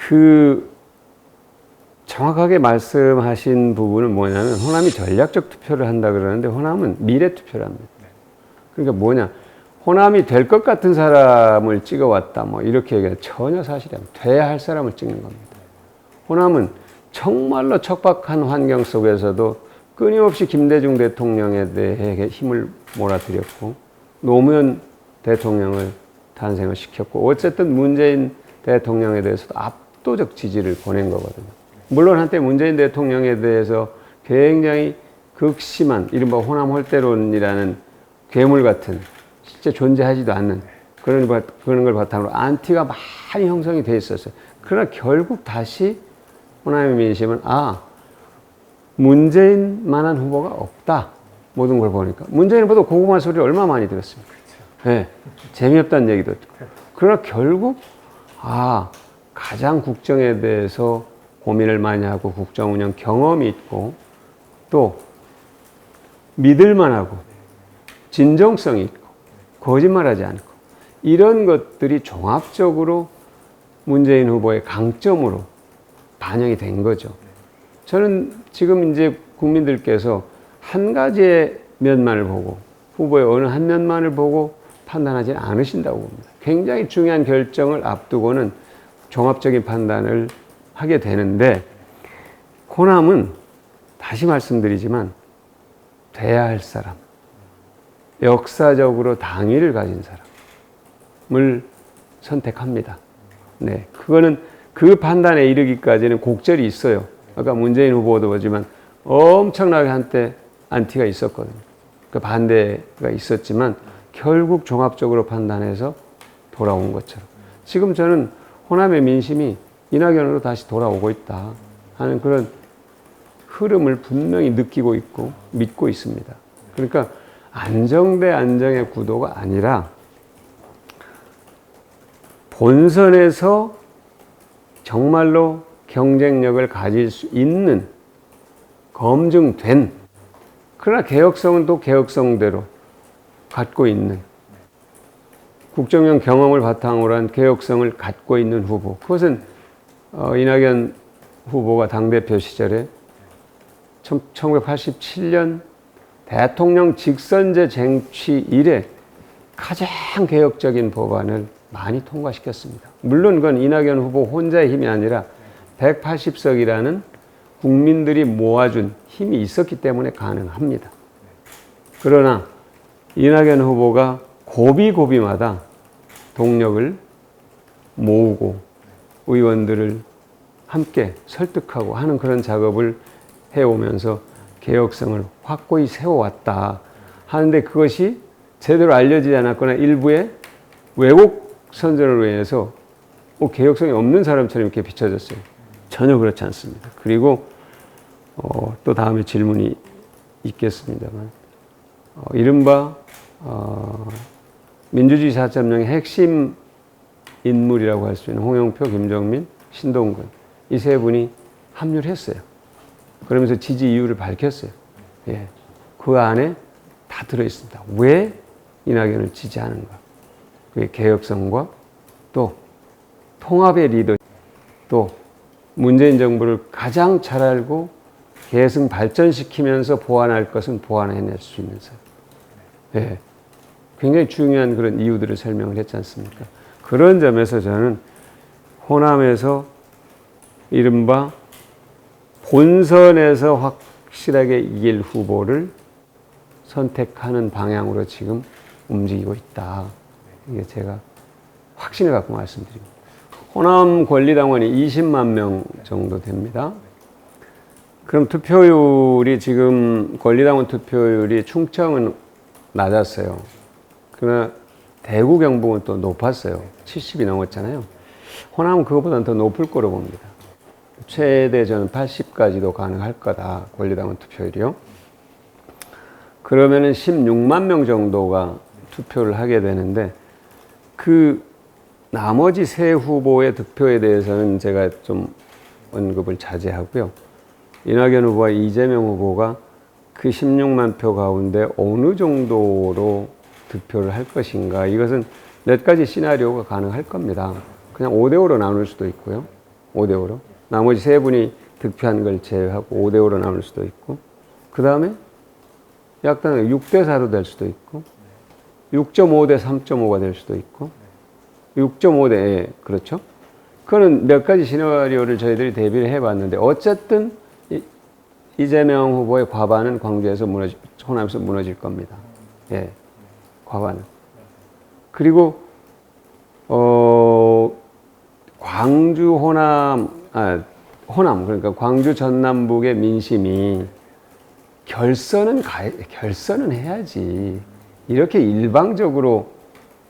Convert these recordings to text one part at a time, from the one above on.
그 정확하게 말씀하신 부분은 뭐냐면 호남이 전략적 투표를 한다 그러는데 호남은 미래 투표를 합니다. 그러니까 뭐냐, 호남이 될 것 같은 사람을 찍어왔다 뭐 이렇게 얘기하면 전혀 사실이 아니에요. 돼야 할 사람을 찍는 겁니다. 호남은 정말로 척박한 환경 속에서도 끊임없이 김대중 대통령에 대해 힘을 몰아들였고 노무현 대통령을 탄생을 시켰고 어쨌든 문재인 대통령에 대해서도 압도적 지지를 보낸 거거든요. 물론 한때 문재인 대통령에 대해서 굉장히 극심한 이른바 호남 홀대론이라는 괴물 같은 실제 존재하지도 않는 그런 걸 바탕으로 안티가 많이 형성이 돼 있었어요. 그러나 결국 다시 호남의 민심은 문재인만한 후보가 없다. 모든 걸 보니까. 문재인보다 고구마 소리 얼마나 많이 들었습니까? 네, 재미없다는 얘기도 듣고. 그러나 결국 가장 국정에 대해서 고민을 많이 하고 국정 운영 경험이 있고 또 믿을만하고 진정성이 있고 거짓말하지 않고 이런 것들이 종합적으로 문재인 후보의 강점으로 반영이 된 거죠. 저는 지금 이제 국민들께서 한 가지의 면만을 보고 후보의 어느 한 면만을 보고 판단하지 않으신다고 봅니다. 굉장히 중요한 결정을 앞두고는 종합적인 판단을 하게 되는데 호남은 다시 말씀드리지만 돼야 할 사람, 역사적으로 당위를 가진 사람을 선택합니다. 네, 그거는 그 판단에 이르기까지는 곡절이 있어요. 아까 문재인 후보도 보지만 엄청나게 한때 안티가 있었거든요. 그 반대가 있었지만 결국 종합적으로 판단해서 돌아온 것처럼 지금 저는 호남의 민심이 이낙연으로 다시 돌아오고 있다 하는 그런 흐름을 분명히 느끼고 있고 믿고 있습니다. 그러니까 안정 대 안정의 구도가 아니라 본선에서 정말로 경쟁력을 가질 수 있는 검증된 그러나 개혁성은 또 개혁성대로 갖고 있는 국정용 경험을 바탕으로 한 개혁성을 갖고 있는 후보. 그것은 이낙연 후보가 당대표 시절에 1987년 대통령 직선제 쟁취 이래 가장 개혁적인 법안을 많이 통과시켰습니다. 물론 그건 이낙연 후보 혼자의 힘이 아니라 180석이라는 국민들이 모아준 힘이 있었기 때문에 가능합니다. 그러나 이낙연 후보가 고비고비마다 동력을 모으고 의원들을 함께 설득하고 하는 그런 작업을 해오면서 개혁성을 확고히 세워왔다 하는데 그것이 제대로 알려지지 않았거나 일부의 왜곡 선전으로 인해서 개혁성이 없는 사람처럼 이렇게 비춰졌어요. 전혀 그렇지 않습니다. 그리고 또 다음에 질문이 있겠습니다만 이른바 민주주의 4.0의 핵심 인물이라고 할 수 있는 홍영표, 김정민, 신동근 이 세 분이 합류를 했어요. 그러면서 지지 이유를 밝혔어요. 예, 그 안에 다 들어있습니다. 왜 이낙연을 지지하는가? 그게 개혁성과 또 통합의 리더, 또 문재인 정부를 가장 잘 알고 계승 발전시키면서 보완할 것은 보완해낼 수 있는 사람. 예, 굉장히 중요한 그런 이유들을 설명을 했지 않습니까? 그런 점에서 저는 호남에서 이른바 본선에서 확실하게 이길 후보를 선택하는 방향으로 지금 움직이고 있다. 이게 제가 확신을 갖고 말씀드립니다. 호남 권리당원이 20만 명 정도 됩니다. 그럼 투표율이 지금 권리당원 투표율이 충청은 낮았어요. 그러나 대구 경북은 또 높았어요. 70이 넘었잖아요. 호남은 그것보다는 더 높을 거로 봅니다. 최대 저는 80까지도 가능할 거다. 권리당원 투표율이요. 그러면은 16만 명 정도가 투표를 하게 되는데 그 나머지 세 후보의 득표에 대해서는 제가 좀 언급을 자제하고요. 이낙연 후보와 이재명 후보가 그 16만 표 가운데 어느 정도로 득표를 할 것인가. 이것은 몇 가지 시나리오가 가능할 겁니다. 그냥 5대5로 나눌 수도 있고요. 5대5로. 나머지 세 분이 득표한 걸 제외하고 5대5로 나올 수도 있고, 그 다음에 약간 6대4로 될 수도 있고, 6.5대 3.5가 될 수도 있고, 6.5대, 그렇죠? 그거는 몇 가지 시나리오를 저희들이 대비를 해봤는데, 어쨌든 이재명 후보의 과반은 광주에서 호남에서 무너질 겁니다. 예, 과반은. 그리고 광주 호남, 그러니까 광주 전남북의 민심이 결선은 해야지. 이렇게 일방적으로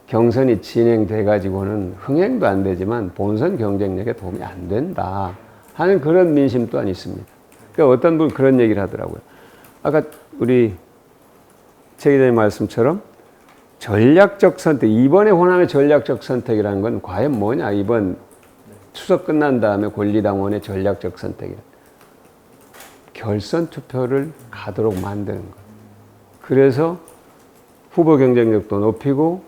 경선이 진행돼 가지고는 흥행도 안 되지만 본선 경쟁력에 도움이 안 된다 하는 그런 민심 또한 있습니다. 그러니까 어떤 분 그런 얘기를 하더라고요. 아까 우리 최 기자님 말씀처럼 전략적 선택, 이번에 호남의 전략적 선택이라는 건 과연 뭐냐? 이번 추석 끝난 다음에 권리당원의 전략적 선택이라. 결선 투표를 가도록 만드는 것. 그래서 후보 경쟁력도 높이고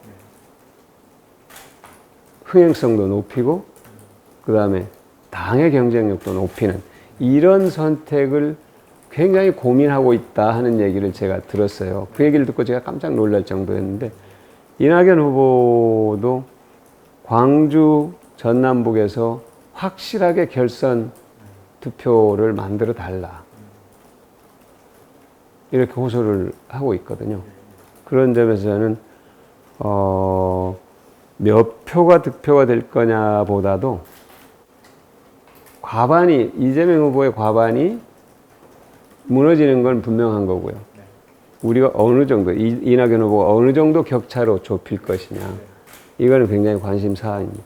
흥행성도 높이고 그 다음에 당의 경쟁력도 높이는 이런 선택을 굉장히 고민하고 있다 하는 얘기를 제가 들었어요. 그 얘기를 듣고 제가 깜짝 놀랄 정도였는데, 이낙연 후보도 광주 전남북에서 확실하게 결선 투표를 만들어 달라, 이렇게 호소를 하고 있거든요. 그런 점에서 저는 몇 표가 득표가 될 거냐 보다도 과반이, 이재명 후보의 과반이 무너지는 건 분명한 거고요. 우리가 어느 정도, 이낙연 후보가 어느 정도 격차로 좁힐 것이냐, 이거는 굉장히 관심 사항입니다.